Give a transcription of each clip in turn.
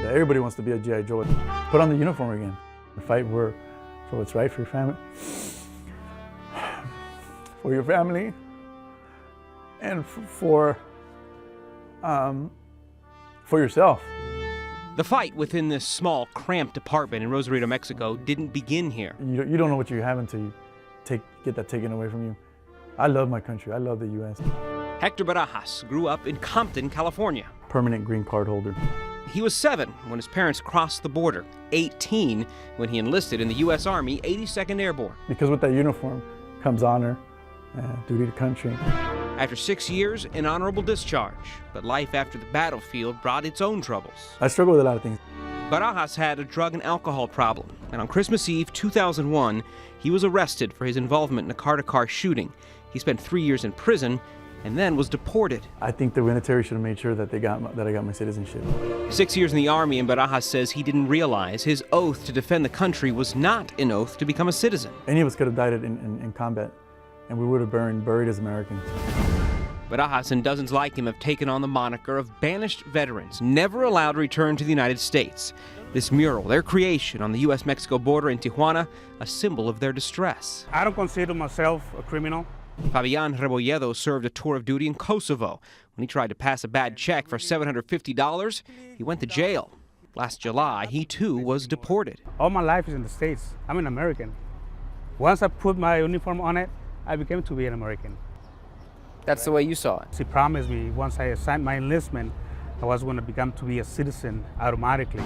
Everybody wants to be a G.I. Joe. Put on the uniform again. Fight for what's right for your family. For your family. And for yourself. The fight within this small, cramped apartment in Rosarito, Mexico didn't begin here. You don't know what you have until you get that taken away from you. I love my country. I love the U.S. Hector Barajas grew up in Compton, California. Permanent green card holder. He was 7 when his parents crossed the border, 18 when he enlisted in the U.S. Army 82nd Airborne. Because with that uniform comes honor, duty to country. After 6 years, an honorable discharge, but life after the battlefield brought its own troubles. I struggle with a lot of things. Barajas had a drug and alcohol problem, and on Christmas Eve 2001, he was arrested for his involvement in a car-to-car shooting. He spent 3 years in prison and then was deported. I think the military should have made sure that I got my citizenship. 6 years in the Army, and Barajas says he didn't realize his oath to defend the country was not an oath to become a citizen. Any of us could have died in combat, and we would have buried as Americans. Barajas and dozens like him have taken on the moniker of Banished Veterans, never allowed to return to the United States. This mural, their creation on the U.S.-Mexico border in Tijuana, a symbol of their distress. I don't consider myself a criminal. Fabian Rebolledo served a tour of duty in Kosovo. When he tried to pass a bad check for $750, he went to jail. Last July, he too was deported. All my life is in the States. I'm an American. Once I put my uniform on it, I became to be an American. That's the way you saw it. She promised me once I signed my enlistment, I was going to become to be a citizen automatically.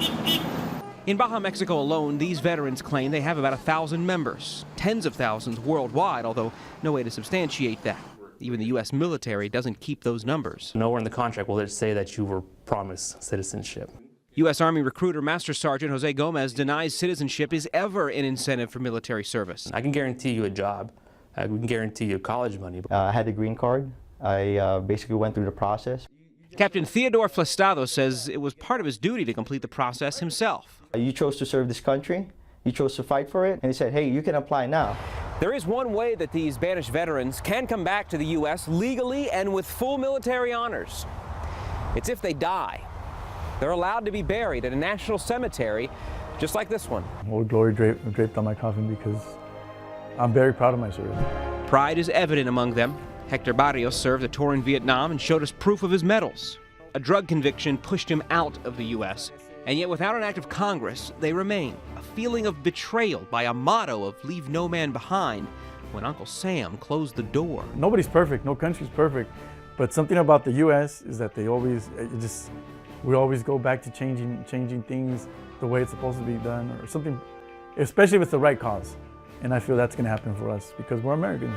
In Baja, Mexico alone, these veterans claim they have about 1,000 members, tens of thousands worldwide, although no way to substantiate that. Even the U.S. military doesn't keep those numbers. Nowhere in the contract will it say that you were promised citizenship. U.S. Army recruiter Master Sergeant Jose Gomez denies citizenship is ever an incentive for military service. I can guarantee you a job. I can guarantee you college money. I had the green card. I basically went through the process. Captain Theodore Flestado says it was part of his duty to complete the process himself. You chose to serve this country. You chose to fight for it. And he said, hey, you can apply now. There is one way that these banished veterans can come back to the U.S. legally and with full military honors. It's if they die. They're allowed to be buried at a national cemetery, just like this one. Old Glory draped on my coffin because I'm very proud of my service. Pride is evident among them. Hector Barajas served a tour in Vietnam and showed us proof of his medals. A drug conviction pushed him out of the U.S., and yet without an act of Congress, they remain. A feeling of betrayal by a motto of leave no man behind when Uncle Sam closed the door. Nobody's perfect, no country's perfect, but something about the U.S. is that we always go back to changing things the way it's supposed to be done, or something, especially if it's the right cause. And I feel that's going to happen for us because we're Americans.